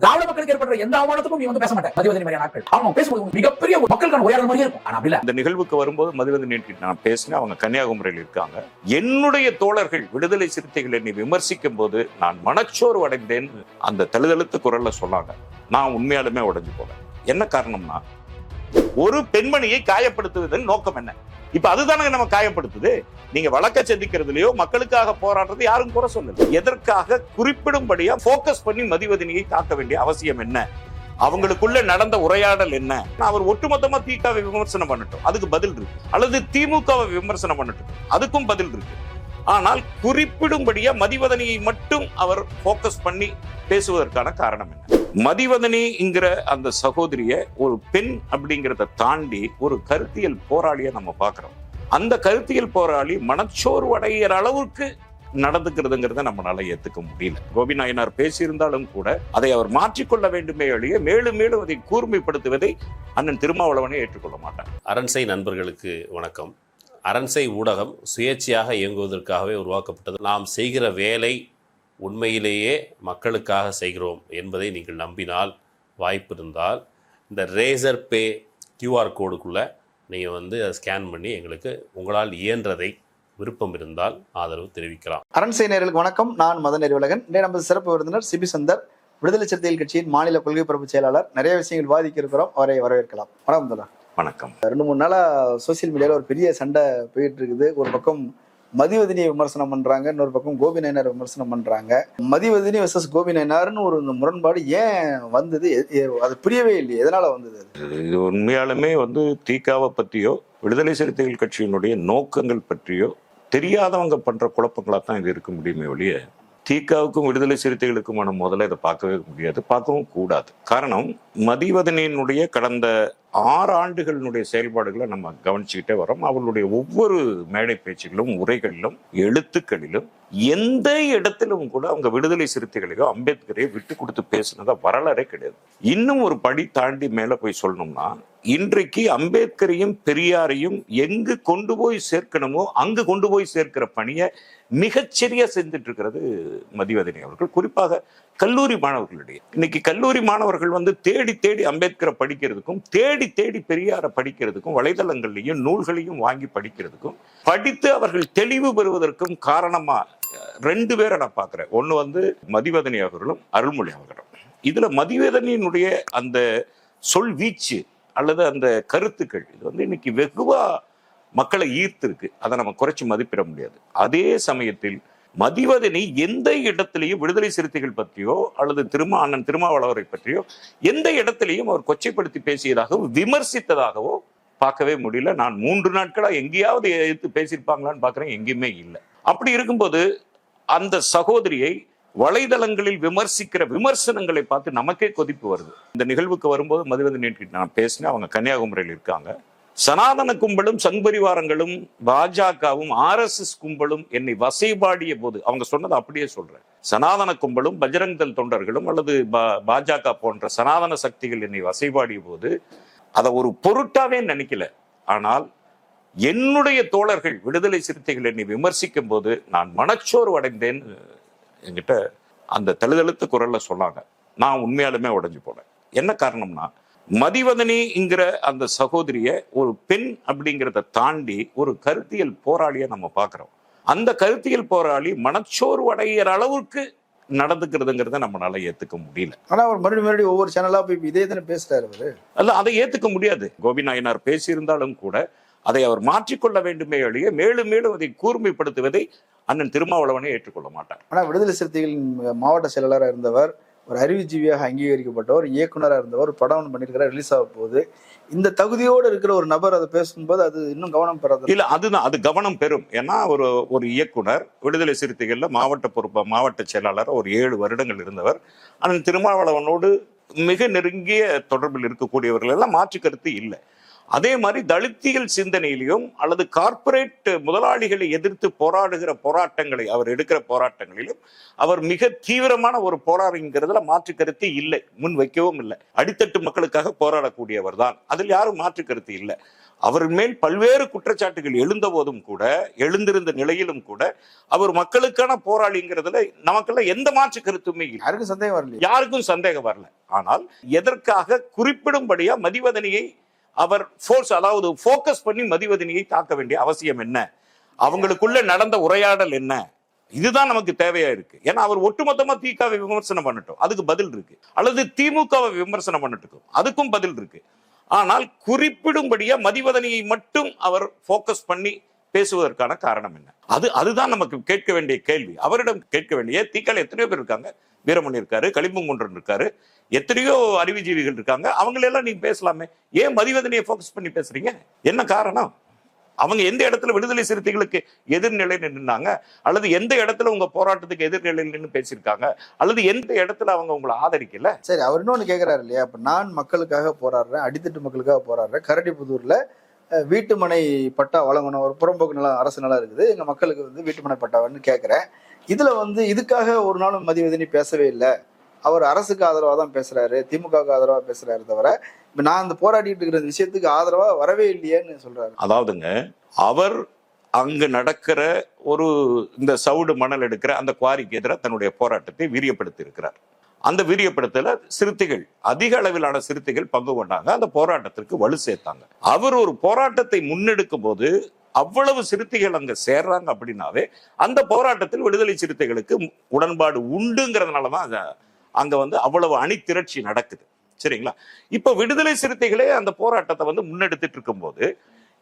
திராவிட மக்களுக்கு ஏற்பட்ட எந்த அவமானத்துக்கும் நீ வந்து பேச மாட்டேன். மதிவதனி மாதிரியான நாட்கள் அவங்க பேசும்போது மிகப்பெரிய ஒரு மக்களுக்கான உரையாடல் மாதிரி இருக்கும். ஆனா அப்படி இல்ல. இந்த நிகழ்வுக்கு வரும்போது மதிவதனி நான் பேசினேன். அவங்க கன்னியாகுமரியில் இருக்காங்க. என்னுடைய தோழர்கள் விடுதலை சிறுத்தைகள் என்னை விமர்சிக்கும் போது நான் மனச்சோர்வு அடைந்தேன் அந்த தழுதழுத்த குரல்ல சொன்னாங்க. நான் உண்மையாலுமே உடைஞ்சு போனேன். என்ன காரணம்னா, ஒரு பெண்மணியை காயப்படுத்துவதன் நோக்கம் என்ன? இப்ப அதுதானே நம்ம காயப்படுத்துது. நீங்க வழக்க சந்திக்கிறதுலயோ மக்களுக்காக போராடுறது யாரும் குறை சொல்லல. எதற்காக குறிப்பிடும்படியா போக்கஸ் பண்ணி மதிவதனியை தாக்க வேண்டிய அவசியம் என்ன? அவங்களுக்குள்ள நடந்த உரையாடல் என்ன? அவர் ஒட்டுமொத்தமா திகாவை விமர்சனம் பண்ணட்டும், அதுக்கு பதில் இருக்கு. அல்லது திமுகவை விமர்சனம் பண்ணட்டும், அதுக்கும் பதில் இருக்கு. ஆனால் குறிப்பிடும்படியா மதிவதனியை மட்டும் அவர் போக்கஸ் பண்ணி பேசுவதற்கான காரணம் என்ன? மதிவதனிங்கிற அந்த சகோதரிய ஒரு பெண் அப்படிங்கிறத தாண்டி ஒரு கருத்தியல் போராளியை நம்ம பார்க்கிறோம். அந்த கருத்தியல் போராளி மனச்சோர்வு அடைகிற அளவுக்கு நடந்துக்கிறதுங்கிறத நம்மளால ஏத்துக்க முடியல. கோபி நாயனார் பேசியிருந்தாலும் கூட அதை அவர் மாற்றிக்கொள்ள வேண்டுமே ஒழிய மேலும் மேலும் அதை கூர்மைப்படுத்துவதை அண்ணன் திருமாவளவனை ஏற்றுக்கொள்ள மாட்டார். அரண்சை நண்பர்களுக்கு வணக்கம். அரண்சை ஊடகம் சுயேட்சையாக இயங்குவதற்காகவே உருவாக்கப்பட்டது. நாம் செய்கிற வேலை உண்மையிலேயே மக்களுக்காக செய்கிறோம் என்பதை நீங்கள் நம்பினால், வாய்ப்பு இருந்தால் இந்த ரேசர் பே கியூஆர் கோடுக்குள்ளே நீங்கள் வந்து அதை ஸ்கேன் பண்ணி எங்களுக்கு உங்களால் இயன்றதை விருப்பம் இருந்தால் ஆதரவு தெரிவிக்கலாம். அரண்சை நேயர்களுக்கு வணக்கம். நான் மதன் அறிவழகன். இன்றைய நமது சிறப்பு விருந்தினர் சிபி சுந்தர், விடுதலை சிறுத்தைகள் கட்சியின் மாநில கொள்கை பரப்பு செயலாளர். நிறைய விஷயங்கள் விவாதிக்க இருக்கிறோம், அவரை வரவேற்கலாம். வணக்கம். வணக்கம். 2-3 நாளா சோசியல் மீடியால ஒரு பெரிய சண்டை போயிட்டு இருக்குது. ஒரு பக்கம் மதிவதனியை விமர்சனம் பண்றாங்க, இன்னொரு பக்கம் கோபி நாயனார் விமர்சனம் பண்றாங்க. மதிவதனி வெர்சஸ் கோபி நாயனார்னு ஒரு முரண்பாடு ஏன் வந்தது? அது புரியவே இல்லையே, எதனால வந்தது? இது உண்மையாலுமே வந்து திகாவை பற்றியோ விடுதலை சிறுத்தைகள் கட்சியினுடைய நோக்கங்கள் பற்றியோ தெரியாதவங்க பண்ற குழப்பங்களா தான் இது இருக்க முடியுமே ஒழிய திகாவுக்கும் விடுதலை சிறுத்தைகளுக்குமான முதல்ல இதை பார்க்கவே முடியாது, பார்க்கவும் கூடாது. காரணம், மதிவதனியினுடைய கடந்த 6 ஆண்டுகளினுடைய செயல்பாடுகளை நம்ம கவனிச்சுக்கிட்டே வரோம். அவர்களுடைய ஒவ்வொரு மேடை பேச்சுகளும், உரைகளிலும், எழுத்துக்களிலும் எந்த இடத்திலும் கூட அவங்க விடுதலை சிறுத்தைகளையோ அம்பேத்கரையோ விட்டு கொடுத்து பேசுனதா வரலாறே கிடையாது. இன்னும் ஒரு படி தாண்டி மேல போய் சொல்லணும்னா, இன்றைக்கு அம்பேத்கரையும் பெரியாரையும் எங்கு கொண்டு போய் சேர்க்கணுமோ அங்கு கொண்டு போய் சேர்க்கிற பணியை மிகச்சரியா செஞ்சுட்டு இருக்கிறது மதிவதனி அவர்கள். குறிப்பாக கல்லூரி மாணவர்களிடையே இன்னைக்கு கல்லூரி மாணவர்கள் வந்து தேடி தேடி அம்பேத்கரை படிக்கிறதுக்கும், தேடி தேடி பெரியாரை படிக்கிறதுக்கும், வலைதளங்களையும் நூல்களையும் வாங்கி படிக்கிறதுக்கும், படித்து அவர்கள் தெளிவு பெறுவதற்கும் காரணமா 2 பேரை நான் பார்க்கிறேன். ஒண்ணு வந்து மதிவதனி அவர்களும் அருள்மொழி அவர்களும். இதுல மதிவதனியினுடைய அந்த சொல் வீச்சு அல்லது அந்த கருத்துக்கள் இது வந்து இன்னைக்கு வெகுவா மக்களை ஈர்த்திருக்கு. அதை நம்ம குறைச்சி மதிப்பிட முடியாது. அதே சமயத்தில் மதிவதனி எந்த இடத்திலையும் விடுதலை சிறுத்தைகள் பற்றியோ அல்லது அண்ணன் திருமாவளவரை பற்றியோ எந்த இடத்திலையும் அவர் கொச்சைப்படுத்தி பேசியதாகவோ விமர்சித்ததாகவோ பார்க்கவே முடியல. நான் 3 நாட்களா எங்கேயாவது எடுத்து பேசியிருப்பாங்களான்னு பார்க்குறேன், எங்கேயுமே இல்லை. அப்படி இருக்கும்போது அந்த சகோதரியை வலைதளங்களில் விமர்சிக்கிற விமர்சனங்களை பார்த்து நமக்கே கொதிப்பு வருது. இந்த நிகழ்வுக்கு வரும்போது மதிவதனி நான் பேசினேன். அவங்க கன்னியாகுமரியில் இருக்காங்க. சனாதன கும்பலும் சங்பரிவாரங்களும் பாஜகவும் RSS கும்பலும் என்னை வசைபாடிய போது அவங்க சொன்னதை அப்படியே சொல்றேன். சனாதன கும்பலும் பஜ்ரங் தள் தொண்டர்களும் அல்லது பாஜக போன்ற சனாதன சக்திகள் என்னை வசைபாடிய போது அதை ஒரு பொருட்டாவே நினைக்கல. ஆனால் என்னுடைய தோழர்கள் விடுதலை சிறுத்தைகள் என்னை விமர்சிக்கும் போது நான் மனச்சோர்வு அடைந்தேன் என்கிட்ட அந்த தழுதழுத்த குரல்ல சொன்னாங்க. நான் உண்மையாலுமே உடைஞ்சு போனேன். என்ன காரணம்னா, மதிவதனிங்கிற அந்த சகோதரிய ஒரு பெண் அப்படிங்கிறத தாண்டி ஒரு கருத்தியல் போராளியை நம்ம பார்க்கிறோம். அந்த கருத்தியல் போராளி மனச்சோர்வு அடைகிற அளவுக்கு நடந்துக்கிறதுங்கிறத நம்மளால ஏத்துக்க முடியல. ஆனா அவர் மறுபடியும் ஒவ்வொரு சேனலா போய் இதே தானே பேசுறாரு அவரு. அல்ல, அதை ஏத்துக்க முடியாது. கோபி நாயனார் பேசியிருந்தாலும் கூட அதை அவர் மாற்றிக்கொள்ள வேண்டுமே ஒழிய மேலும் மேலும் அதை கூர்மைப்படுத்துவதை அண்ணன் திருமாவளவனை ஏற்றுக்கொள்ள மாட்டார். ஆனா விடுதலை சிறுத்தைகளின் மாவட்ட செயலாளராக இருந்தவர், ஒரு அறிவுஜீவியாக அங்கீகரிக்கப்பட்டவர், இயக்குனராக இருந்தவர், படம் பண்ணியிருக்கிறார், ரிலீஸ் ஆக போகுது. இந்த தகுதியோடு இருக்கிற ஒரு நபர் அதை பேசும்போது அது இன்னும் கவனம் பெறாது. இல்ல, அதுதான், அது கவனம் பெறும். ஏன்னா ஒரு இயக்குனர் விடுதலை சிறுத்தைகள்ல மாவட்ட செயலாளர் ஒரு 7 வருடங்கள் இருந்தவர். அண்ணன் திருமாவளவனோடு மிக நெருங்கிய தொடர்பில் இருக்கக்கூடியவர்கள் எல்லாம் மாற்று கருத்து இல்லை. அதே மாதிரி தலித்தியல் சிந்தனையிலையும் அல்லது கார்ப்பரேட் முதலாளிகளை எதிர்த்து போராடுகிற போராட்டங்களை அவர் எடுக்கிற போராட்டங்களிலும் அவர் மிக தீவிரமான ஒரு போராடுங்கிறதுல மாற்று கருத்து இல்லை, முன் வைக்கவும் இல்லை. அடித்தட்டு மக்களுக்காக போராடக்கூடியவர் தான், அதில் யாரும் மாற்று கருத்து இல்லை. அவர் மேல் பல்வேறு குற்றச்சாட்டுகள் எழுந்த போதும் கூட, எழுந்திருந்த நிலையிலும் கூட அவர் மக்களுக்கான போராளிங்கிறதுல நமக்கெல்லாம் எந்த மாற்று கருத்துமே இல்லை. யாருக்கும் சந்தேகம் வரல, யாருக்கும் சந்தேகம் வரல. ஆனால் எதற்காக குறிப்பிடும்படியா மதிவதனியை அவர் அதாவது போக்கஸ் பண்ணி மதிவதனியை தாக்க வேண்டிய அவசியம் என்ன? அவங்களுக்குள்ள நடந்த உரையாடல் என்ன? இதுதான் நமக்கு தேவையா இருக்கு. ஏன்னா அவர் ஒட்டுமொத்தமா திகாவை விமர்சனம் பண்ணட்டும், அதுக்கு பதில் இருக்கு. அல்லது திமுகவை விமர்சனம் பண்ணட்டும், அதுக்கும் பதில் இருக்கு. ஆனால் குறிப்பிடும்படியா மதிவதனியை மட்டும் அவர் போக்கஸ் பண்ணி பேசுவதற்கான காரணம் என்ன? அதுதான் நமக்கு கேட்க வேண்டிய கேள்வி. அவரிடம் கேட்க வேண்டிய திகால எத்தனையோ பேர் இருக்காங்க. வீரமணி இருக்காரு, களிம்பங்குன்றன் இருக்காரு, எத்தனையோ அறிவுஜீவிகள் இருக்காங்க. அவங்களெல்லாம் நீங்க பேசலாமே. ஏன் மதிவதனியை போக்கஸ் பண்ணி பேசுறீங்க? என்ன காரணம்? அவங்க எந்த இடத்துல விடுதலை சிறுத்தைகளுக்கு எதிர்நிலை நின்றாங்க, அல்லது எந்த இடத்துல உங்க போராட்டத்துக்கு எதிர்நிலையில் நின்று பேசியிருக்காங்க, அல்லது எந்த இடத்துல அவங்க உங்களை ஆதரிக்கல? சரி, அவர் இன்னொன்னு கேட்கிறாரு இல்லையா, இப்ப நான் மக்களுக்காக போராடுறேன், அடித்தட்டு மக்களுக்காக போராடுறேன், கரடிப்புதூர்ல வீட்டுமனை பட்டா வழங்கணும், ஒரு புறம்போக்கு நிலம் அரசு நிலம் இருக்குது, எங்க மக்களுக்கு வந்து வீட்டுமனை பட்டான்னு கேட்கிறேன். இதுல வந்து இதுக்காக ஒரு நாளும் மதிவதனி பேசவே இல்லை. அவர் அரசுக்கு ஆதரவா தான் பேசுறாரு, திமுகவுக்கு ஆதரவா பேசுறாரு தவிர இப்ப நான் இந்த போராடிட்டு இருக்கிற விஷயத்துக்கு ஆதரவா வரவே இல்லையேன்னு சொல்றாரு. அதாவதுங்க, அவர் அங்கு நடக்கிற ஒரு இந்த சவுடு மணல் எடுக்கிற அந்த குவாரிக்கு எதிராக தன்னுடைய போராட்டத்தை வீரியப்படுத்தி இருக்கிறார். அந்த வீரியப்படுத்தல சிறுத்தைகள், அதிக அளவிலான சிறுத்தைகள் பங்கு கொண்டாங்க, அந்த போராட்டத்திற்கு வலு சேர்த்தாங்க. அவர் ஒரு போராட்டத்தை முன்னெடுக்கும் போது அவ்வளவு சிறுத்தைகள் அங்க சேர்றாங்க அப்படின்னாவே அந்த போராட்டத்தில் விடுதலை சிறுத்தைகளுக்கு உடன்பாடு உண்டுங்கிறதுனாலதான் அங்க வந்து அவ்வளவு அணிதிரட்சி நடக்குது. சரிங்களா? இப்ப விடுதலை சிறுத்தைகளே அந்த போராட்டத்தை வந்து முன்னெடுத்துட்டு இருக்கும் போது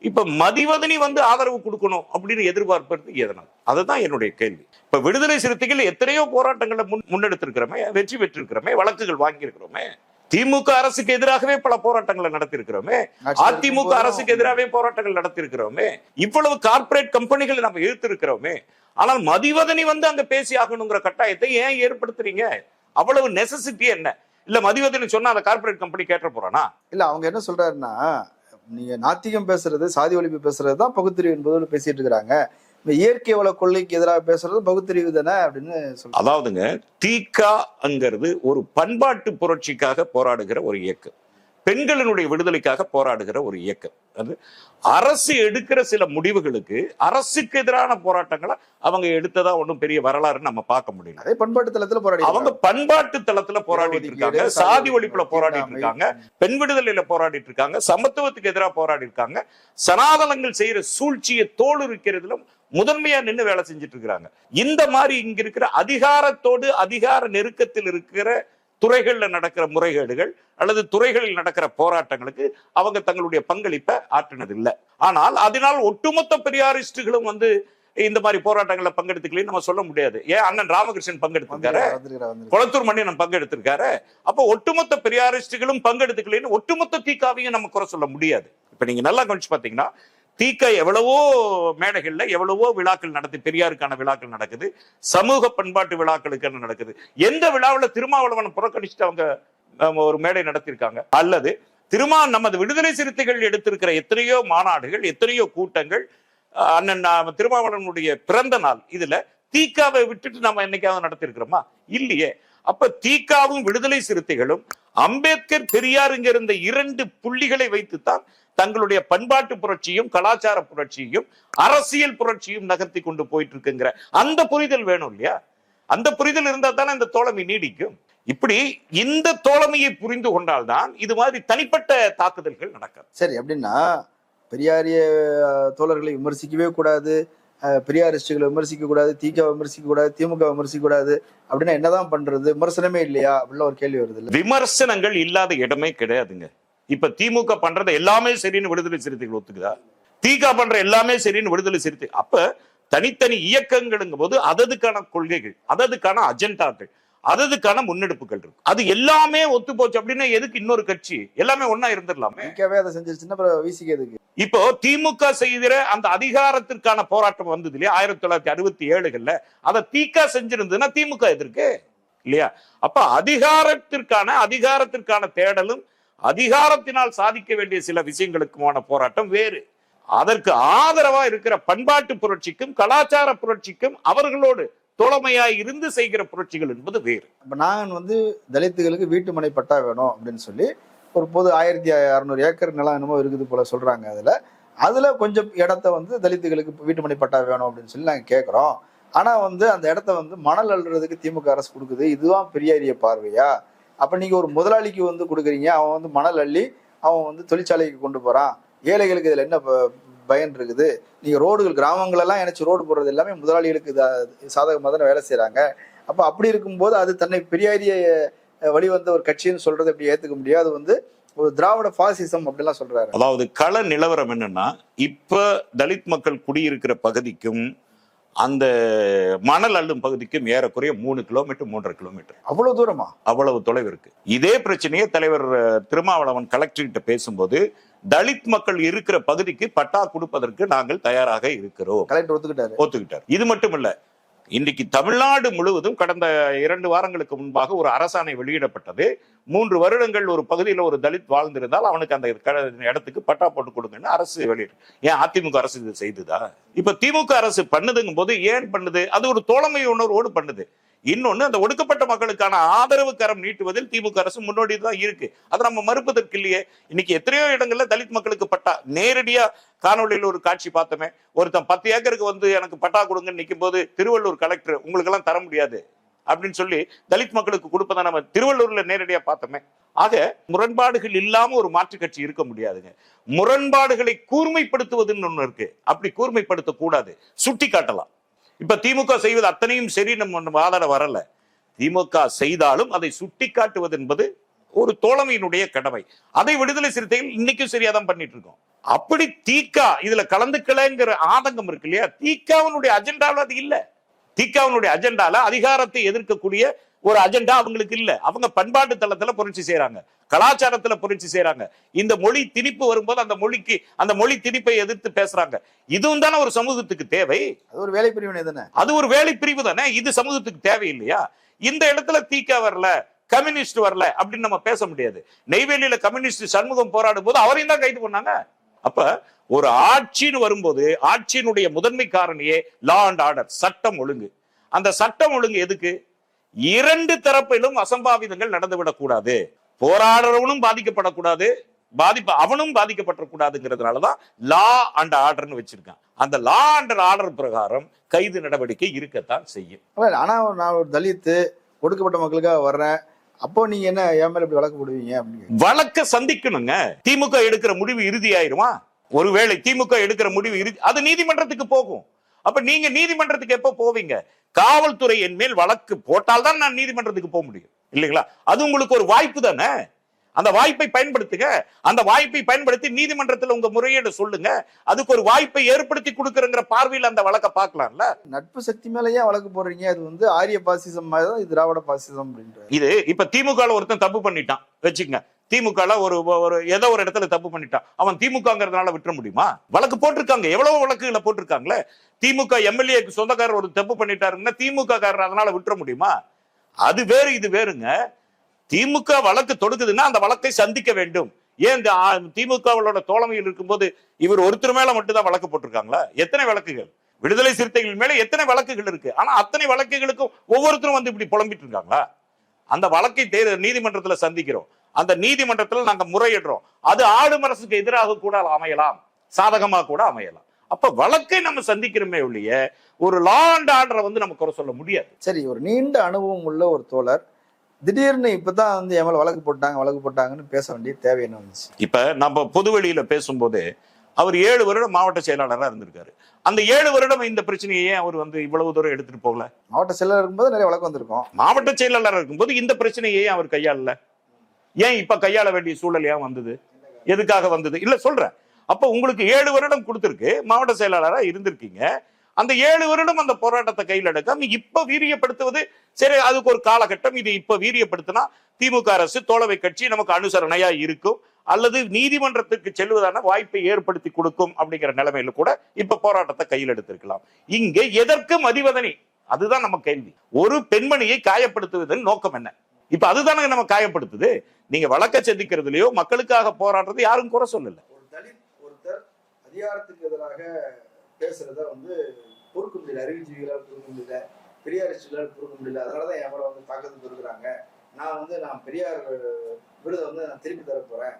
இப்ப மதிவதனி வந்து ஆதரவு கொடுக்கணும் அப்படின்னு எதிர்பார்ப்பது எதனால்? அதுதான் என்னுடைய கேள்வி. இப்ப விடுதலை சிறுத்தைகள் எத்தனையோ போராட்டங்களை முன்னெடுத்திருக்கிறோமே, வெற்றி பெற்றிருக்கிறோமே, வழக்குகள் வாங்கியிருக்கிறோமே, திமுக அரசுக்கு எதிராகவே பல போராட்டங்களை நடத்திருக்கிறோமே, அதிமுக அரசுக்கு எதிராகவே போராட்டங்கள் நடத்திருக்கிறோமே, இவ்வளவு கார்பரேட் கம்பெனிகளை நம்ம எதிர்த்திருக்கிறோமே. ஆனால் மதிவதனி வந்து அங்க பேசி ஆகணுங்கிற கட்டாயத்தை ஏன் ஏற்படுத்துறீங்க? அவ்வளவு நெசசிட்டி என்ன? இல்ல மதிவதனி சொன்னா அந்த கார்பரேட் கம்பெனி கேட்ட போறானா? இல்ல, அவங்க என்ன சொல்றாருன்னா, நீங்க நாத்திகம் பேசுறது, சாதி ஒழிப்பு பேசுறது தான் பகுத்தறிவு என்பது பேசிட்டு இருக்கிறாங்க. இயற்கை வள கொள்ளைக்கு எதிராக பேசுறது பகுத்தறிவு தானே அப்படின்னு சொல்றாங்க. அதாவதுங்க, திகாங்கிறது ஒரு பண்பாட்டு புரட்சிக்காக போராடுகிற ஒரு இயக்கம், பெண்களினுடைய விடுதலைக்காக போராடுகிற ஒரு இயக்கம். அது அரசு எடுக்கிற சில முடிவுகளுக்கு அரசுக்கு எதிரான போராட்டங்களை அவங்க எடுத்ததா ஒன்றும் பெரிய வரலாறு நம்ம பார்க்க முடியல. அதே பண்பாட்டு தளத்துல போராடி, அவங்க பண்பாட்டு தளத்துல போராடிட்டு இருக்காங்க, சாதி ஒழிப்புல போராடிட்டு இருக்காங்க, பெண் விடுதலையில போராடிட்டு இருக்காங்க, சமத்துவத்துக்கு எதிராக போராடி இருக்காங்க, சனாதனங்கள் செய்யற சூழ்ச்சியை தோல் இருக்கிறதுல முதன்மையா நின்று வேலை செஞ்சுட்டு இருக்கிறாங்க. இந்த மாதிரி இங்க இருக்கிற அதிகாரத்தோடு அதிகார நெருக்கத்தில் இருக்கிற துறைகள்ல நடக்கிற முறைகேடுகள் அல்லது துறைகளில் நடக்கிற போராட்டங்களுக்கு அவங்க தங்களுடைய பங்களிப்பை ஆற்றினதில்லை. ஆனால் அதனால் ஒட்டுமொத்த பெரியாரிஸ்டுகளும் வந்து இந்த மாதிரி போராட்டங்களை பங்கெடுத்துக்கலன்னு நம்ம சொல்ல முடியாது. ஏன் அண்ணன் ராமகிருஷ்ணன் பங்கெடுத்திருக்காரு, கொளத்தூர் மணியன் பங்கெடுத்திருக்காரு. அப்போ ஒட்டுமொத்த பெரியாரிஸ்டுகளும் பங்கெடுத்துக்கலன்னு ஒட்டுமொத்த திகாவையும் நம்ம குறை சொல்ல முடியாது. இப்ப நீங்க நல்லா கவனிச்சு பாத்தீங்கன்னா, திக எவ்வளவோ மேடைகள்ல எவ்வளவோ விழாக்கள் நடத்தி, பெரியாருக்கான விழாக்கள் நடக்குது, சமூக பண்பாட்டு விழாக்களுக்கு நடக்குது. எந்த விழாவில் திருமாவளவன் புறக்கணிச்சுட்டு அவங்க ஒரு மேடை நடத்திருக்காங்க? அல்லது நமது விடுதலை சிறுத்தைகள் எடுத்திருக்கிற எத்தனையோ மாநாடுகள், எத்தனையோ கூட்டங்கள், அண்ணன் திருமாவளவனுடைய பிறந்த நாள், இதுல திகாவை விட்டுட்டு நம்ம என்னைக்காவது நடத்திருக்கிறோமா? இல்லையே. அப்ப திகாவும் விடுதலை சிறுத்தைகளும் அம்பேத்கர் பெரியாருங்க இருந்த இரண்டு புள்ளிகளை வைத்துத்தான் தங்களுடைய பண்பாட்டு புரட்சியும் கலாச்சார புரட்சியும் அரசியல் புரட்சியும் நகர்த்தி கொண்டு போயிட்டு இருக்குங்கிற அந்த புரிதல் வேணும் இல்லையா? அந்த புரிதல் இருந்தா தானே இந்த தோழமை நீடிக்கும். இப்படி இந்த தோழமையை புரிந்து கொண்டால்தான் இது மாதிரி தனிப்பட்ட தாக்குதல்கள் நடக்கும். சரி, அப்படின்னா பெரியாரிய தோழர்களை விமர்சிக்கவே கூடாது, பெரியாரிஸ்டுகளை விமர்சிக்க கூடாது, திக விமர்சிக்க கூடாது, திமுக விமர்சிக்க கூடாது அப்படின்னா என்னதான் பண்றது? விமர்சனமே இல்லையா அப்படின்னு ஒரு கேள்வி வருது. விமர்சனங்கள் இல்லாத இடமே கிடையாதுங்க. இப்ப திமுக பண்றது எல்லாமே சரின்னு விடுதலை சிறுத்தைகள் ஒத்துக்குதா? திக பண்ற எல்லாமே சரின்னு விடுதலை சிறுத்தை. அப்ப தனித்தனி இயக்கங்களுங்கும் போது அததுக்கான கொள்கைகள், அததுக்கான அஜெண்டாக்கள், அததுக்கான முன்னெடுப்புகள் இருக்கு. அது எல்லாமே ஒத்து போச்சு அப்படின்னா எதுக்கு இன்னொரு கட்சி? எல்லாமே ஒன்னா இருந்துடலாமே. அதை செஞ்சிருச்சுன்னா வீசிக்கிறதுக்கு. இப்போ திமுக செய்கிற அந்த அதிகாரத்திற்கான போராட்டம் வந்தது இல்லையா 1967 அதை திக செஞ்சிருந்ததுன்னா திமுக எதிர்க்கு இல்லையா? அப்ப அதிகாரத்திற்கான தேடலும் அதிகாரத்தினால் சாதிக்க வேண்டிய சில விஷயங்களுக்குமான போராட்டம் வேறு. அதற்கு ஆதரவா இருக்கிற பண்பாட்டு புரட்சிக்கும் கலாச்சார புரட்சிக்கும் அவர்களோடு தோழமையாய் இருந்து செய்கிற புரட்சிகள் என்பது வேறு. இப்ப நான் தலித்துகளுக்கு வீட்டு மனை பட்டா வேணும் அப்படின்னு சொல்லி ஒரு பொது 1600 ஏக்கர் நிலம் என்னமோ இருக்குது போல சொல்றாங்க. அதுல கொஞ்சம் இடத்த தலித்துகளுக்கு வீட்டு மனை பட்டா வேணும் அப்படின்னு சொல்லி நாங்க கேட்கிறோம். ஆனா அந்த இடத்த மணல் அள்ளுறதுக்கு திமுக அரசு கொடுக்குது. இதுதான் பெரியாரிய பார்வையா? அப்ப நீங்க ஒரு முதலாளிக்கு கொடுக்குறீங்க, அவன் மணல் அள்ளி அவன் தொழிற்சாலைக்கு கொண்டு போறான். ஏழைகளுக்கு இதுல என்ன பயன் இருக்குது? நீங்க ரோடுகள் கிராமங்கள் எல்லாம் இணைச்சு ரோடு போடுறது எல்லாமே முதலாளிகளுக்கு சாதகமாக தானே வேலை செய்யறாங்க. அப்ப அப்படி இருக்கும்போது அது தன்னை பெரியாரிய வழிவந்த ஒரு கட்சின்னு சொல்றது எப்படி ஏத்துக்க முடியாது? ஒரு திராவிட பாசிசம் அப்படிலாம் சொல்றாரு. அதாவது கள நிலவரம் என்னன்னா, இப்ப தலித் மக்கள் குடியிருக்கிற பகுதிக்கும் அந்த மணல் அள்ளும் பகுதிக்கும் ஏறக்குறைய 3 கிலோமீட்டர் 3.5 கிலோமீட்டர். அவ்வளவு தூரமா? அவ்வளவு தொலைவு இருக்கு. இதே பிரச்சனையை தலைவர் திருமாவளவன் கலெக்டர்கிட்ட பேசும்போது, தலித் மக்கள் இருக்கிற பகுதிக்கு பட்டா கொடுப்பதற்கு நாங்கள் தயாராக இருக்கிறோம். கலெக்டர் ஒத்துக்கிட்டார். இது மட்டும் இல்ல, இன்றைக்கு தமிழ்நாடு முழுவதும் கடந்த 2 வாரங்களுக்கு முன்பாக ஒரு அரசாணை வெளியிடப்பட்டது. 3 வருடங்கள் ஒரு பகுதியில் ஒரு தலித் வாழ்ந்திருந்தால் அவனுக்கு அந்த இடத்துக்கு பட்டா போட்டு கொடுங்கன்னு அரசு வெளியிடு. ஏன் அதிமுக அரசு இது செய்துதா? இப்ப திமுக அரசு பண்ணுதுங்கும் போது ஏன் பண்ணுது? அது ஒரு தோழமை உணர்வோடு பண்ணுது. இன்னொன்னு, அந்த ஒடுக்கப்பட்ட மக்களுக்கான ஆதரவு கரம் நீட்டுவதில் திமுக அரசு முன்னோடி தான் இருக்கு. அதை நம்ம மறுப்பதற்கு இல்லையே. இன்னைக்கு எத்தனையோ இடங்கள்ல தலித் மக்களுக்கு பட்டா நேரடியா காணொலியில் ஒரு காட்சி பார்த்தோமே. ஒருத்தன் 10 ஏக்கருக்கு எனக்கு பட்டா கொடுங்கன்னு நிற்கும் போது திருவள்ளூர் கலெக்டர் உங்களுக்கு எல்லாம் தர முடியாது அப்படின்னு சொல்லி தலித் மக்களுக்கு கொடுப்பதை நம்ம திருவள்ளூர்ல நேரடியா பார்த்தோமே. ஆக முரண்பாடுகள் இல்லாம ஒரு மாற்று கட்சி இருக்க முடியாதுங்க. முரண்பாடுகளை கூர்மைப்படுத்துவதுன்னு ஒண்ணு இருக்கு. அப்படி கூர்மைப்படுத்த கூடாது, சுட்டி காட்டலாம். இப்ப திமுக செய்வது அத்தனையும் சரி நம்ம வாதாட வரல. திமுக செய்தாலும் அதை சுட்டி காட்டுவது என்பது ஒரு தோழமையினுடைய கடமை. அதை விடுதலை சிறுத்தைகள் இன்னைக்கும் சரியாதான் பண்ணிட்டு இருக்கோம். அப்படி தீகா இதுல கலந்துக்கலங்கிற ஆதங்கம் இருக்கு இல்லையா? தீகாவினுடைய அஜெண்டாவில் அது இல்ல. தீகாவினுடைய அஜெண்டால அதிகாரத்தை எதிர்க்கக்கூடிய ஒரு அஜெண்டா அவங்களுக்கு இல்ல. அவங்க பண்பாட்டு தளத்துல புரட்சி செய்யறாங்க, கலாச்சாரத்துல புரட்சி செய்யறாங்க. இந்த மொழி திணிப்பு வரும்போது அந்த மொழி திணிப்பை எதிர்த்து பேசுறாங்க. இதுவும் தானே ஒரு சமூகத்துக்கு தேவை. அது ஒரு வேலை பிரிவினை தானே. அது ஒரு வேலை பிரிவு தானே. இது சமூகத்துக்கு தேவை இல்லையா? இந்த இடத்துல தீகா வரல, கம்யூனிஸ்ட் வரல அப்படின்னு நம்ம பேச முடியாது. நெய்வேலியில கம்யூனிஸ்ட் சண்முகம் போராடும் போது அவரையும் தான் கைது பண்ணாங்க. அப்ப ஒரு ஆட்சின்னு வரும்போது ஆட்சியினுடைய முதன்மை காரணியே லா அண்ட் ஆர்டர், சட்டம் ஒழுங்கு. அந்த சட்டம் ஒழுங்கு எதுக்கு? 2 தரப்பிலும் அசம்பாவிதங்கள் நடந்துவிடக் கூடாது, போராடுறவனும் பாதிக்கப்படக்கூடாது, அவனும் பாதிக்கப்படக்கூடாதுங்கிறதுனாலதான் லா அண்ட் ஆர்டர்னு வச்சிருக்கான். அந்த லா அண்ட் ஆர்டர் பிரகாரம் கைது நடவடிக்கை இருக்கத்தான் செய்யும். ஆனா நான் ஒரு தலித்து ஒடுக்கப்பட்ட மக்களுக்காக வர்றேன், அப்போ நீங்க என்ன என் மேல இப்படி வழக்கு போடுவீங்க அப்படின்னு வழக்க சந்திக்கணுங்க. திமுக எடுக்கிற முடிவு இறுதி ஆயிருமா? ஒருவேளை திமுக எடுக்கிற முடிவு இறுதி, அது நீதிமன்றத்துக்கு போகும். அப்ப நீங்க நீதிமன்றத்துக்கு எப்ப போவீங்க? காவல்துறை என் மேல் வழக்கு போட்டால்தான் நான் நீதிமன்றத்துக்கு போக முடியும் இல்லைங்களா? அது உங்களுக்கு ஒரு வாய்ப்பு தானே. அந்த வாய்ப்பை பயன்படுத்துங்க. அந்த வாய்ப்பை பயன்படுத்தி நீதிமன்றத்தில் உங்க முறையீடு சொல்லுங்க. அதுக்கு ஒரு வாய்ப்பை ஏற்படுத்தி கொடுக்குறங்கிற பார்வையில் அந்த வழக்கை பார்க்கலாம்ல. நட்பு சக்தி மேல ஏன் வழக்கு போடுறீங்க? அது ஆரிய பாசிசம் மாதிரி தான், இது திராவிட பாசிசம் அப்படின்ற. இது இப்ப திமுக ஒருத்தன் தப்பு பண்ணிட்டான் வச்சுக்கங்க. திமுக ஏதோ ஒரு இடத்துல தப்பு பண்ணிட்டான், அவன் திமுகங்கிறதுனால விட்டுற முடியுமா? வழக்கு போட்டிருக்காங்க, எவ்வளவு வழக்குகளை போட்டிருக்காங்களே. திமுக எம்எல்ஏக்கு சொந்தக்காரர் ஒரு தப்பு பண்ணிட்டாருன்னா திமுக காரர் அதனால விட்டுற முடியுமா? அது வேறு, இது வேறுங்க. திமுக வழக்கு தொடுக்குதுன்னா அந்த வழக்கை சந்திக்க வேண்டும். ஏன் திமுகவோட தோழமையில் இருக்கும்போது இவர் ஒருத்தர் மேல மட்டும் தான் வழக்கு போட்டிருக்காங்களா? எத்தனை வழக்குகள் விடுதலை சிறுத்தைகள் மேல எத்தனை வழக்குகள் இருக்கு? ஆனா அத்தனை வழக்குகளுக்கும் ஒவ்வொருத்தரும் இப்படி புலம்பிட்டு இருக்காங்களா? அந்த வழக்கை நீதிமன்றத்துல சந்திக்கிறோம், அந்த நீதிமன்றத்துல நாங்க முறையிடுறோம். அது ஆளும் அரசுக்கு எதிராக கூட அமையலாம், சாதகமா கூட அமையலாம். அப்ப வழக்கை நம்ம சந்திக்கிறோமே ஒழிய ஒரு லா அண்ட் ஆர்டரை நம்ம குறை சொல்ல முடியாது. சரி, ஒரு நீண்ட அனுபவம் உள்ள ஒரு தோழர் திடீர்னு இப்பதான் என் மேல வழக்கு போட்டாங்கன்னு பேச வேண்டிய தேவை என்ன வந்துச்சு? இப்ப நம்ம பொதுவெளியில பேசும்போது அவர் 7 வருடம் மாவட்ட செயலாளராக இருந்திருக்காரு. அந்த 7 வருடம் இந்த பிரச்சனையே அவர் இவ்வளவு தூரம் எடுத்துட்டு போகல. மாவட்ட செயலாளர் இருக்கும்போது நிறைய வழக்கு வந்திருக்கும். மாவட்ட செயலாளராக இருக்கும்போது இந்த பிரச்சனையே அவர் கையாளல. ஏன் இப்ப கையாள வேண்டிய சூழல் ஏன் வந்தது? எதுக்காக வந்தது? இல்ல சொல்றேன். அப்ப உங்களுக்கு 7 வருடம் கொடுத்திருக்கு, மாவட்ட செயலாளரா இருந்திருக்கீங்க. அந்த 7 வருடம் அந்த போராட்டத்தை கையில் எடுக்காம இப்ப வீரியப்படுத்துவது சரி, அதுக்கு ஒரு காலகட்டம். இது இப்ப வீரியப்படுத்தினா திமுக அரசு தோழமை கட்சி நமக்கு அனுசரணையா இருக்கும், அல்லது நீதிமன்றத்துக்கு செல்வதான வாய்ப்பை ஏற்படுத்தி கொடுக்கும் அப்படிங்கிற நிலைமையில கூட இப்ப போராட்டத்தை கையில் எடுத்திருக்கலாம். இங்க எதற்கு மதிவதனி? அதுதான் நம்ம கேள்வி. ஒரு பெண்மணியை காயப்படுத்துவதன் நோக்கம் என்ன? இப்ப அதுதானே நம்ம காயப்படுத்துது. நீங்க வழக்க சந்திக்கிறதுலயோ மக்களுக்காக போராடுறது யாரும் குறை சொல்லல. ஒரு தலித் ஒருத்தர் அதிகாரத்துக்கு எதிராக பேசுறத பொறுக்க முடியல, அறிவுஜீவிகளால் பொறுக்க முடியல, பெரியாரிஸ்டுகளால் பொறுக்க முடியல. அதனாலதான் என் மேல தாக்கத்துக்கு இருக்கிறாங்க. நான் பெரியார் விருதை நான் திருப்பி தர போறேன்,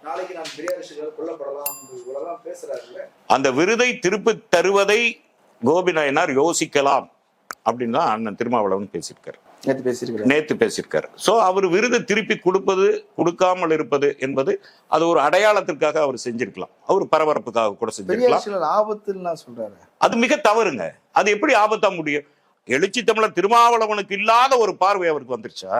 நாளைக்கு நான் பெரியாரிஸ்டுகள் கொல்லப்படலாம் பேசுறாருல்ல. அந்த விருதை திருப்பி தருவதை கோபி நாயனார் யோசிக்கலாம் அப்படின்னு தான் அண்ணன் திருமாவளவன் பேசியிருக்காரு, நேத்து பேசியிருக்காரு. சோ அவர் விருதை திருப்பி கொடுப்பது கொடுக்காமல் இருப்பது என்பது அது ஒரு அடையாளத்திற்காக அவர் செஞ்சிருக்கலாம், அவர் பரபரப்புக்காக கூட செஞ்சிருக்கலாம். ஆபத்துன்னு சொல்றாரு, அது மிக தவறுங்க. அது எப்படி ஆபத்தா முடியும்? எழுச்சி தமிழர் திருமாவளவனுக்கு இல்லாத ஒரு பார்வை அவருக்கு வந்துருச்சா?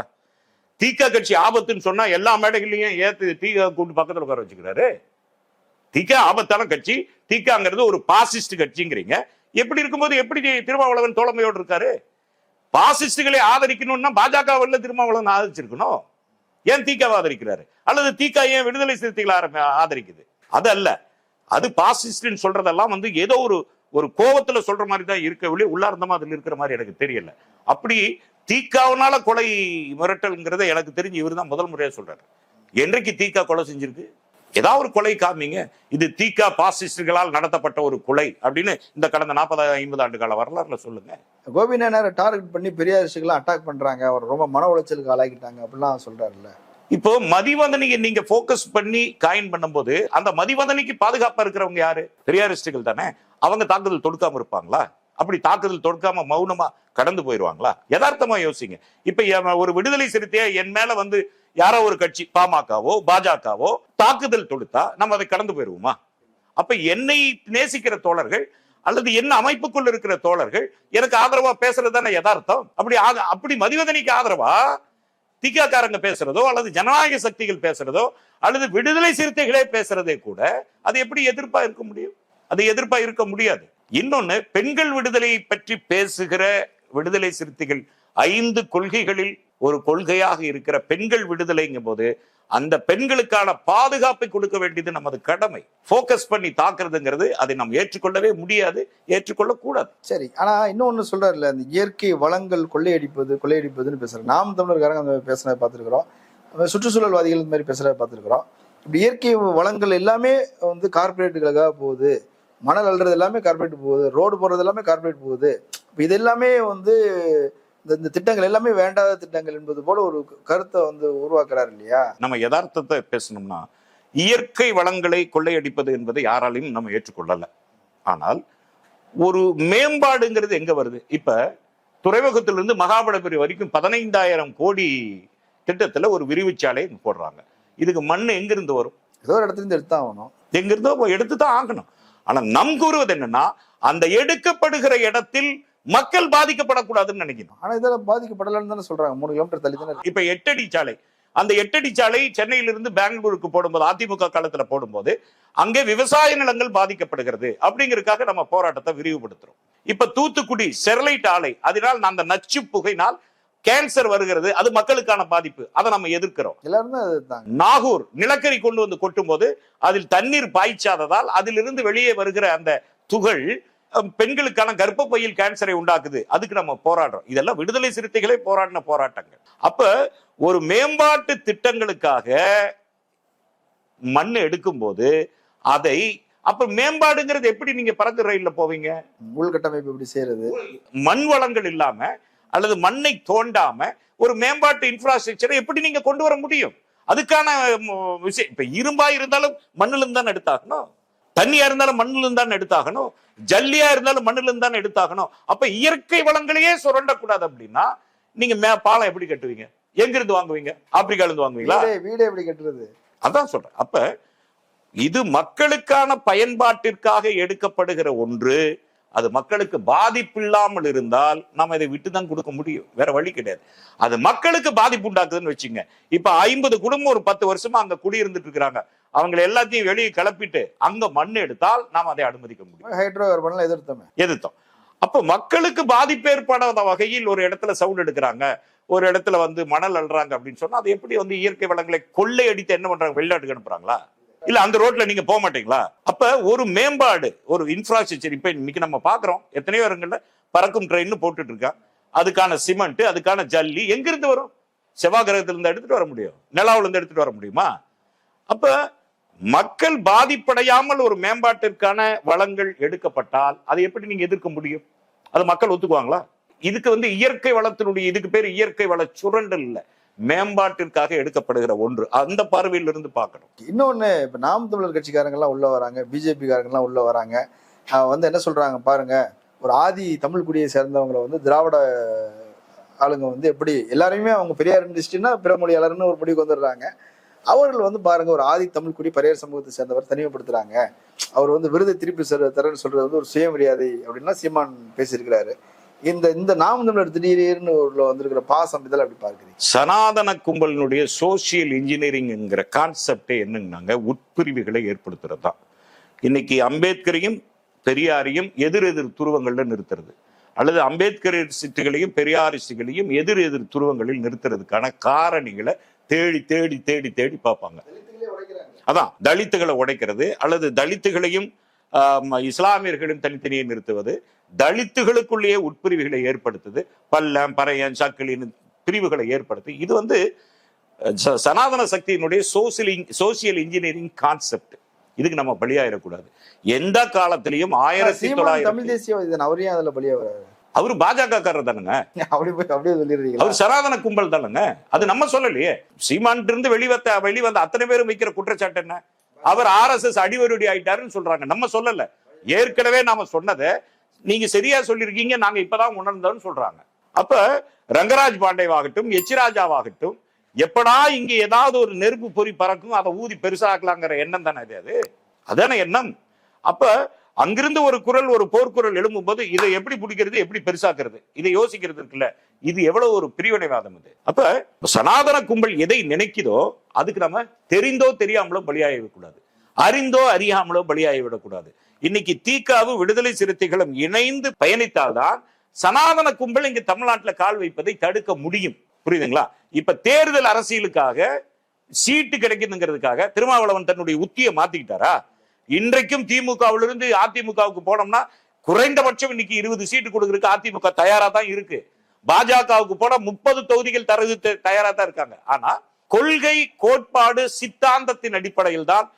தீகா கட்சி ஆபத்துன்னு சொன்னா எல்லா மேடைகளையும் ஏத்து தீகா கூட்டு பக்கத்துல உட்கார வச்சுக்கிறாரு. தீகா ஆபத்தான கட்சி, தீகாங்கிறது ஒரு பாசிஸ்ட் கட்சிங்கிறீங்க. எப்படி இருக்கும்போது எப்படி திருமாவளவன் தோழமையோடு இருக்காரு? பாசிஸ்டுகளை ஆதரிக்கணும்னா பாஜக திருமாவளவன் ஆதரிச்சிருக்கணும். ஏன் தீகாவை ஆதரிக்கிறாரு? அல்லது தீகா ஏன் விடுதலை சிறுத்தைகளை ஆதரிக்குது? அது அல்ல. அது பாசிஸ்ட் சொல்றதெல்லாம் ஏதோ ஒரு கோவத்துல சொல்ற மாதிரி தான் இருக்கவில்லை, உள்ளார்ந்தமா அதுல இருக்கிற மாதிரி எனக்கு தெரியல. அப்படி தீகாவனால கொலை மிரட்டல்ங்கிறத எனக்கு தெரிஞ்சு இவர் தான் முதல் முறையா சொல்றாரு. என்றைக்கு தீகா கொலை செஞ்சிருக்கு? ஏதாவது ஒரு கொலை காமிங்க, இது தீகா பாசிஸ்டுகளால் நடத்தப்பட்ட ஒரு கொலை அப்படின்னு இந்த கடந்த 40-50 ஆண்டு கால வரலாறுல சொல்லுங்க. கோபி நாயனாரை டார்கெட் பண்ணி பெரியாரிஸ்டுகளை அட்டாக் பண்றாங்க, அவர் ரொம்ப மன உளைச்சலுக்கு ஆளாக்கிட்டாங்க அப்படிலாம் சொல்றாருல்ல. இப்போ மதிவதனியை நீங்க போக்கஸ் பண்ணி காயின் பண்ணும்போது அந்த மதிவதனிக்கு பாதுகாப்பா இருக்கிறவங்க யாரு? பெரியாரிஸ்டுகள் தானே. அவங்க தாக்குதல் தொடுக்காம இருப்பாங்களா? அப்படி தாக்குதல் தொடுக்காம மௌனமா கடந்து போயிருவாங்களா? யதார்த்தமா யோசிங்க. இப்ப ஒரு விடுதலை சிறுத்தையா என் மேல யாரோ ஒரு கட்சி பாமகவோ பாஜகவோ தாக்குதல் தொடுத்தா நம்ம அதை கடந்து போயிருவோமா? அப்ப என்னை நேசிக்கிற தோழர்கள் அல்லது என்ன அமைப்புக்குள்ள இருக்கிற தோழர்கள் எனக்கு ஆதரவா பேசுறது தானே யதார்த்தம். அப்படி மதிவதனிக்கு ஆதரவா திகாக்காரங்க பேசுறதோ அல்லது ஜனநாயக சக்திகள் பேசுறதோ அல்லது விடுதலை சிறுத்தைகளே பேசுறதே கூட அது எப்படி எதிர்ப்பா இருக்க முடியும்? அது எதிர்ப்பா இருக்க முடியாது. இன்னொன்னு, பெண்கள் விடுதலை பற்றி பேசுகிற விடுதலை சிறுத்தைகள் 5 கொள்கைகளில் ஒரு கொள்கையாக இருக்கிற பெண்கள் விடுதலைங்கும் போது அந்த பெண்களுக்கான பாதுகாப்பை கொடுக்க வேண்டியது நமது கடமை. போக்கஸ் பண்ணி தாக்குறதுங்கிறது அதை நாம் ஏற்றுக்கொள்ளவே முடியாது, ஏற்றுக்கொள்ளக்கூடாது. சரி, ஆனா இன்னொன்னு சொல்றாருல்ல, அந்த இயற்கை வளங்கள் கொள்ளையடிப்பதுன்னு பேசுறாரு. நாம் தமிழர்காரங்க பேசுறத பார்த்துருக்கிறோம், சுற்றுச்சூழல்வாதிகள் இந்த மாதிரி பேசுறத பார்த்துருக்கிறோம். இப்படி இயற்கை வளங்கள் எல்லாமே கார்பரேட்டுகளுக்காக போகுது, மணல் அள்ளுறது எல்லாமே கார்பரேட் போகுது, ரோடு போடுறது எல்லாமே கார்பரேட் போகுது. இது எல்லாமே இந்த திட்டங்கள் எல்லாமே வேண்டாத திட்டங்கள் என்பது போல ஒரு கருத்தை உருவாக்குறாரு இல்லையா? நம்ம யதார்த்தத்தை பேசணும்னா இயற்கை வளங்களை கொள்ளையடிப்பது என்பதை யாராலையும் நம்ம ஏற்றுக்கொள்ளல. ஆனால் ஒரு மேம்பாடுங்கிறது எங்க வருது? இப்ப துறைமுகத்திலிருந்து மகாபலிபுரம் வரைக்கும் 15,000 கோடி திட்டத்துல ஒரு விரிவுச்சாலை போடுறாங்க. இதுக்கு மண் எங்கிருந்து வரும்? ஏதோ ஒரு இடத்துல இருந்து எடுத்தாகணும், எங்கிருந்தோ எடுத்துதான் ஆகணும். ஆனா நம் கூறுவது என்னன்னா, அந்த எடுக்கப்படுகிற இடத்தில் மக்கள் பாதிக்கப்படக்கூடாதுன்னு நினைக்கணும். ஆனா இதெல்லாம் பாதிக்கப்படலன்னு தானே சொல்றாங்க. 3 கிலோமீட்டர் தள்ளி தானே. இப்ப 8 அடி சாலை, அந்த 8 அடி சாலை சென்னையிலிருந்து பெங்களூருக்கு போடும்போது, அதிமுக காலத்துல போடும்போது அங்கே விவசாய நிலங்கள் பாதிக்கப்படுகிறது அப்படிங்கிறதுக்காக நம்ம போராட்டத்தை விரிவுபடுத்துறோம். இப்ப தூத்துக்குடி ஸ்டெர்லைட் ஆலை, அதனால் அந்த நச்சு புகையினால் கேன்சர் வருகிறது, அது மக்களுக்கான பாதிப்பு, அதை நம்ம எதிர்க்கிறோம். நாகூர் நிலக்கரி கொண்டு கொட்டும் போது அதில் தண்ணீர் பாய்ச்சாததால் அதிலிருந்து வெளியே வருகிற அந்த துகள் பெண்களுக்கான கர்ப்பப்பையில் கேன்சரை உண்டாக்குது, அதுக்கு நம்ம போராடுறோம். இதெல்லாம் விடுதலை சிறுத்தைகளே போராடின போராட்டங்கள். அப்ப ஒரு மேம்பாட்டு திட்டங்களுக்காக மண் எடுக்கும் போது அதை அப்ப மேம்பாடுங்கிறது எப்படி நீங்க பறந்து ரயில்ல போவீங்க? உள்கட்டமைப்பு எப்படி செய்யறது? மண் வளங்கள் இல்லாம அல்லது மண்ணை தோண்டாம ஒரு மேம்பாட்டு இன்ஃப்ராஸ்ட்ரக்சரை எப்படி நீங்க கொண்டு வர முடியும்? அதுக்கான விஷயம். இப்ப இரும்பா இருந்தாலும் மண்ணில இருந்து தான் எடுத்தாகணும், தண்ணியா இருந்தாலும் மண்ணில இருந்து தான் எடுத்தாகணும், ஜல்லியா இருந்தாலும் மண்ணில இருந்து தான் எடுத்தாகணும். அப்ப இயற்கை வளங்களையே சுரண்டக்கூடாது அப்படின்னா நீங்க பாலம் எப்படி கட்டுவீங்க? எங்க இருந்து வாங்குவீங்க? ஆப்பிரிக்கால இருந்து வாங்குவீங்களா? வீடு எப்படி கட்டுறது? அதான் சொல்றேன். அப்ப இது மக்களுக்கான பயன்பாட்டிற்காக எடுக்கப்படுகிற ஒன்று. அது மக்களுக்கு பாதிப்பு இல்லாமல் இருந்தால் நம்ம இதை விட்டுதான் கொடுக்க முடியும், வேற வழி கிடையாது. அது மக்களுக்கு பாதிப்பு உண்டாக்குதுன்னு வச்சுங்க. இப்ப 50 குடும்பம் ஒரு 10 வருஷமா அங்க குடியிருந்துட்டு இருக்கிறாங்க, அவங்க எல்லாத்தையும் வெளியே கிளப்பிட்டு அங்க மண் எடுத்தால் நாம் அதை அனுமதிக்க முடியும். ஹைட்ரோ கார்பன்ல எதிர்த்தோம். அப்ப மக்களுக்கு பாதிப்பு ஏற்படாத வகையில் ஒரு இடத்துல சவுண்ட் எடுக்கிறாங்க, ஒரு இடத்துல மணல் அள்ளுறாங்க அப்படின்னு சொன்னா அது எப்படி இயற்கை வளங்களை கொள்ளை அடித்து என்ன பண்றாங்க? வெளிநாட்டுக்கு அனுப்புறாங்களா? இல்ல அந்த ரோட்ல நீங்க போக மாட்டீங்களா? அப்ப ஒரு மேம்பாடு, ஒரு இன்ஃப்ராஸ்ட்ரக்சர். இப்ப இன்னைக்கு நம்ம பாக்குறோம் எத்தனையோ இடங்கள்ல பறக்கும் ட்ரெயின் போட்டுட்டு இருக்கா, அதுக்கான சிமெண்ட், அதுக்கான ஜல்லி எங்கிருந்து வரும்? செவ்வாய் கிரகத்துல இருந்து எடுத்துட்டு வர முடியும்? நிலாவுல இருந்து எடுத்துட்டு வர முடியுமா? அப்ப மக்கள் பாதிப்படையாமல் ஒரு மேம்பாட்டிற்கான வளங்கள் எடுக்கப்பட்டால் அதை எப்படி நீங்க எதிர்க்க முடியும்? அது மக்கள் ஒத்துக்குவாங்களா? இதுக்கு இயற்கை வளத்தினுடைய இதுக்கு பேர் இயற்கை வள சுரண்டல் இல்ல, மேம்பாட்டிற்காக எடுக்கப்படுகிற ஒன்று. அந்த பார்வையில் இருந்து பார்க்கணும். இன்னொன்னு, இப்ப நாம் தமிழர் கட்சிக்காரங்க எல்லாம் உள்ள வராங்க, பிஜேபி காரங்க எல்லாம் உள்ள வராங்க. என்ன சொல்றாங்க பாருங்க, ஒரு ஆதி தமிழ் குடியை சேர்ந்தவங்களை திராவிட ஆளுங்க எப்படி எல்லாரையுமே அவங்க பெரியார் இண்டஸ்ட்ரினா பிற மொழியாளர்னு ஒரு முடிவுக்கு வந்துடுறாங்க. அவர்கள் பாருங்க, ஒரு ஆதி தமிழ் குடி பரையர் சமூகத்தை சேர்ந்தவர் தனிமைப்படுத்துறாங்க. அவர் விருதை திருப்பி தரன்னு சொல்றது ஒரு சுயமரியாதை அப்படின்னா சீமான் பேசியிருக்கிறாரு. இந்த நாம் தமிழர் திடீர்னு வந்திருக்கிற பாசம் இதெல்லாம் எப்படி பார்க்குறீங்க? சனாதன கும்பலினுடைய சோசியல் இன்ஜினியரிங்ங்கிற கான்செப்டே என்னன்னாங்க, உட்பிரிவுகளை ஏற்படுத்துறது தான். இன்னைக்கு அம்பேத்கரையும் பெரியாரையும் எதிர் துருவங்கள்ல நிறுத்துறது, அல்லது அம்பேத்கரிஸ்டுகளையும் பெரியாரிஸ்டுகளையும் எதிர் துருவங்களில் நிறுத்துறதுக்கான காரணிகளை தேடி தேடி தேடி தேடி பார்ப்பாங்க. அதான் தலித்துகளை உடைக்கிறது, அல்லது தலித்துகளையும் இஸ்லாமியர்களையும் தனித்தனியே நிறுத்துவது, தலித்துகளுக்குள்ளேயே உட்பிரிவுகளை ஏற்படுத்துது, பல்லம் பறையன் சக்கிலின் பிரிவுகளை ஏற்படுத்தி, இது சனாதன சக்தியினுடைய சோசியல் இன்ஜினியரிங் கான்செப்ட். இதுக்கு நம்ம பலியாயிடக்கூடாது. எந்த காலத்திலையும் 1900 தமிழ் தேசியம் அவரையும் அதுல பலியா வராது. அவரு பாஜக காரர் தானுங்க, அப்படியே சொல்லிடுறீங்க. அவர் சனாதன கும்பல் தானுங்க. அது நம்ம சொல்லலையே. சீமான் இருந்து வெளிவந்த அத்தனை பேரும் வைக்கிற குற்றச்சாட்டு என்ன? அவர் RSS அடிவருடி ஆயிட்டாருன்னு சொல்றாங்க. நம்ம சொல்லல, ஏற்கனவே நாம சொன்னதை நீங்க சரியா சொல்லிருக்கீங்க, நாங்க இப்பதான் உணர்ந்தோம்னு சொல்றாங்க. அப்ப ரங்கராஜ் பாண்டேவாகட்டும், எச்ராஜாவாகட்டும், எப்படா இங்க ஏதாவது ஒரு நெருப்பு பொறி பறக்கும், அதை ஊதி பெருசாக்கலாங்கிற எண்ணம் தானே அது. அதான எண்ணம். அப்ப அங்கிருந்து ஒரு குரல், ஒரு போர்க்குரல் எழும்பும் போது இதை எப்படி பிடிக்கிறது, எப்படி பெருசாக்குறது, இதை யோசிக்கிறது இருக்குல்ல, இது எவ்வளவு ஒரு பிரிவினைவாதம் இது. அப்ப சனாதன கும்பல் எதை நினைக்குதோ அதுக்கு நம்ம தெரிந்தோ தெரியாமலோ பலியாகிவிடக்கூடாது, அறிந்தோ அறியாமலோ பலியாகிவிடக்கூடாது. இன்னைக்கு தீகாவும் விடுதலை சிறுத்தைகளும் இணைந்து பயணித்தால்தான் சனாதன கும்பல் இங்க தமிழ்நாட்டில் கால் வைப்பதை தடுக்க முடியும். புரியுதுங்களா? இப்ப தேர்தல் அரசியலுக்காக சீட்டு கிடைக்குதுங்கிறதுக்காக திருமாவளவன் தன்னுடைய உத்தியை மாத்திக்கிட்டாரா? இன்றைக்கும் திமுகவிலிருந்து அதிமுகவுக்கு போனோம்னா குறைந்தபட்சம் இன்னைக்கு 20 சீட்டு கொடுக்கறதுக்கு அதிமுக தயாரா தான் இருக்கு. பாஜகவுக்கு போனா 30 தொகுதிகள் தரது தயாரா தான் இருக்காங்க. ஆனா கொள்கை, கோட்பாடு, சித்தாந்தத்தின் அடிப்படையில் தான்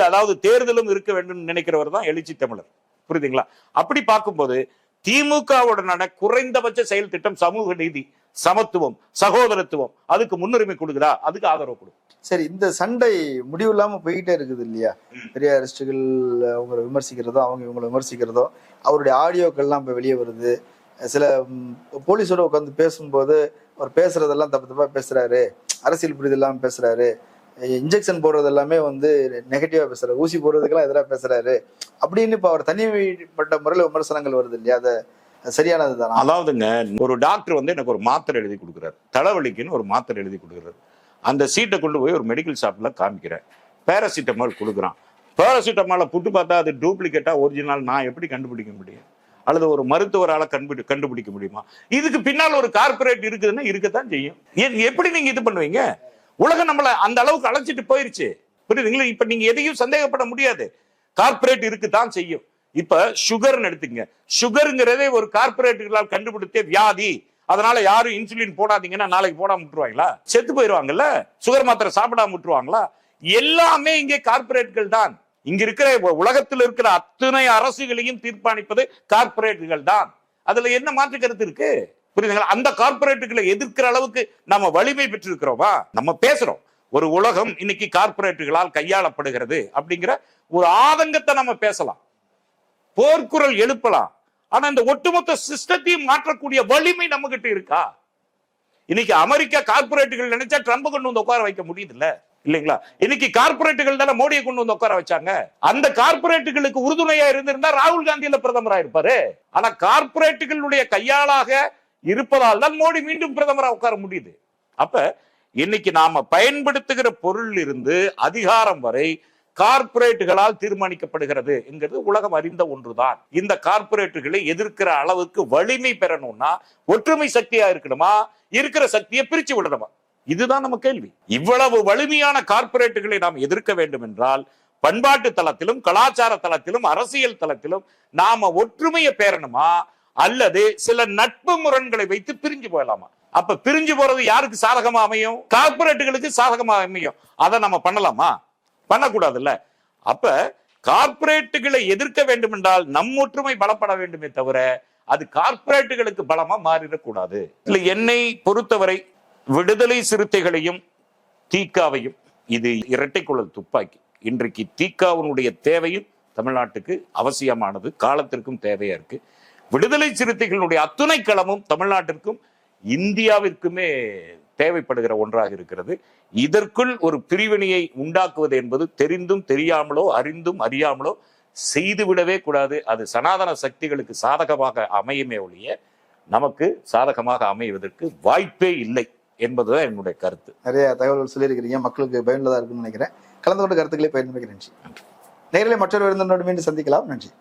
அதாவது தேர்தலும் இருக்க வேண்டும் நினைக்கிறவர் தான் எழுச்சி தமிழர். புரியுதுங்களா? அப்படி பார்க்கும்போது திமுகவுடனான குறைந்தபட்ச செயல் திட்டம் சமூக நீதி, சமத்துவம், சகோதரத்துவம், அதுக்கு முன்னுரிமை கொடுக்குதா, அதுக்கு ஆதரவு கொடுக்கும். சரி, இந்த சண்டை முடிவு இல்லாம போய்கிட்டே இருக்குது இல்லையா? பெரியாரிஸ்டுகள் அவங்களை விமர்சிக்கிறதோ, அவங்க இவங்களை விமர்சிக்கிறதோ, அவருடைய ஆடியோக்கள்லாம் இப்ப வெளியே வருது. சில போலீஸோட உட்காந்து பேசும்போது அவர் பேசுறதெல்லாம் தப்பா பேசுறாரு, அரசியல் புரிதல் இல்லாம பேசுறாரு, இன்ஜெக்ஷன் போடுறது எல்லாமே நெகட்டிவா பேசுறாரு, ஊசி போடுறதுக்கெல்லாம் எதிராக பேசுறாரு அப்படின்னு இப்ப அவர் தனிமைப்பட்ட முறையில விமர்சனங்கள் வருது இல்லையா? அதை சரியானது தானே? அதாவதுங்க, ஒரு டாக்டர் எனக்கு ஒரு மாத்திரை எழுதி கொடுக்குறாரு, தலைவலிக்குன்னு ஒரு மாத்திரை எழுதி கொடுக்குறாரு. அந்த சீட்டை கொண்டு போய் ஒரு மெடிக்கல் ஷாப்ல காமிக்கிறேன், பேராசிட்டமால் கொடுக்குறான். பேராசிட்டமாலை புட்டு பார்த்தா அது டூப்ளிகேட்டா ஒரிஜினல் நான் எப்படி கண்டுபிடிக்க முடியும்? அல்லது ஒரு மருத்துவரால கண்டுபிடிக்க முடியுமா? இதுக்கு பின்னால் ஒரு கார்பரேட் இருக்குதுன்னா இருக்கத்தான் செய்யும். எப்படி நீங்க இது பண்ணுவீங்க? உலகம் நம்மள அந்த அளவுக்கு அழைச்சிட்டு போயிருச்சு. புரியுதுங்களா? இப்ப நீங்க எதையும் சந்தேகப்பட முடியாது, கார்பரேட் இருக்குதான் செய்யும். இப்ப சுகர்னு எடுத்துங்க, சுகருங்கிறதே ஒரு கார்பரேட்டுகளால் கண்டுபிடித்த வியாதி. அதனால யாரும் இன்சுலின் போடாதீங்கன்னா நாளைக்கு போடாம விட்டுருவாங்களா? செத்து போயிருவாங்கல்ல. சுகர் மாத்திரை சாப்பிடாம விட்டுருவாங்களா? எல்லாமே இங்கே கார்பரேட்டுகள் தான். இங்க இருக்கிற உலகத்தில் இருக்கிற அத்தனை அரசுகளையும் தீர்மானிப்பது கார்பரேட்டுகள் தான். அதுல என்ன மாற்று கருத்து இருக்கு? புரியுதுங்களா? அந்த கார்பரேட்டுகளை எதிர்க்கிற அளவுக்கு நம்ம வலிமை பெற்றிருக்கிறோமா? நம்ம பேசுறோம், ஒரு உலகம் இன்னைக்கு கார்பரேட்டுகளால் கையாளப்படுகிறது அப்படிங்கிற ஒரு ஆதங்கத்தை நம்ம பேசலாம், போர்க்குரல் எழுப்பலாம். ஆனா இந்த ஒட்டுமொத்த சிஸ்டத்தையும் மாற்றக்கூடிய வலிமை நம்ம கிட்ட இருக்கா? இன்னைக்கு அமெரிக்கா கார்பரேட்டுகள் நினைச்சா ட்ரம்ப் கொண்டு வந்து உட்கார வைக்க முடியுது இல்ல, இல்லைங்களா? இன்னைக்கு கார்பரேட்டுகள் தானே மோடியை கொண்டு வந்து உட்கார வச்சாங்க. அந்த கார்பரேட்டுகளுக்கு உறுதுணையா இருந்திருந்தா ராகுல் காந்தியில பிரதமரா இருப்பாரு. ஆனா கார்பரேட்டுகளுடைய கையாளாக இருப்பதால் தான் மோடி மீண்டும் பிரதமரா உட்கார முடியுது. அப்ப இன்னைக்கு நாம பயன்படுத்துகிற பொருள் இருந்து அதிகாரம் வரை கார்பரேட்டுகளால் தீர்மானிக்கப்படுகிறது என்கிறது உலகம் அறிந்த ஒன்றுதான். இந்த கார்பரேட்டுகளை எதிர்க்கிற அளவுக்கு வலிமை பெறணும்னா ஒற்றுமை சக்தியா இருக்கணுமா, இருக்கிற சக்தியை பிரிச்சு விடணுமா? இதுதான் நம்ம கேள்வி. இவ்வளவு வலிமையான கார்பரேட்டுகளை நாம் எதிர்க்க வேண்டும் என்றால் பண்பாட்டு தளத்திலும், கலாச்சார தளத்திலும், அரசியல் தளத்திலும் நாம ஒற்றுமையை பெறணுமா, அல்லது சில நட்பு முரண்களை வைத்து பிரிஞ்சு போயலாமா? அப்ப பிரிஞ்சு போறது யாருக்கு சாதகமா அமையும்? கார்பரேட்டுகளுக்கு சாதகமா அமையும். அதை நம்ம பண்ணலாமா? பண்ணக்கூடாதுல்ல. அப்ப கார்பரேட்டுகளை எதிர்க்க வேண்டும் என்றால் நம் ஒற்றுமை பலப்பட வேண்டுமே தவிர அது கார்பரேட்டுகளுக்கு பலமா மாறிடக்கூடாது. இல்ல, என்னை பொறுத்தவரை விடுதலை சிறுத்தைகளையும் தீக்காவையும், இது இரட்டை குழல் துப்பாக்கி. இன்றைக்கு தீக்காவினுடைய தேவையும் தமிழ்நாட்டுக்கு அவசியமானது, காலத்திற்கும் தேவையா இருக்கு. விடுதலை சிறுத்தைகளுடைய அத்துணை களமும் தமிழ்நாட்டிற்கும் இந்தியாவிற்குமே தேவைப்படுகிற ஒன்றாக இருக்கிறது. இதற்குள் ஒரு பிரிவினையை உண்டாக்குவது என்பது தெரிந்தும் தெரியாமலோ அறிந்தும் அறியாமலோ செய்துவிடவே கூடாது. அது சனாதன சக்திகளுக்கு சாதகமாக அமையுமே ஒழிய நமக்கு சாதகமாக அமைவதற்கு வாய்ப்பே இல்லை என்பதுதான் என்னுடைய கருத்து. நிறைய தகவல்கள் சொல்லியிருக்கிறீங்க, மக்களுக்கு பயனுள்ளதா இருக்குன்னு நினைக்கிறேன். கலந்து கொண்டு கருத்துக்களை பயன்படுகிறேன். நன்றி. நேரிலே மற்றொரு விருந்தினரோடு மீண்டும் சந்திக்கலாம். நன்றி.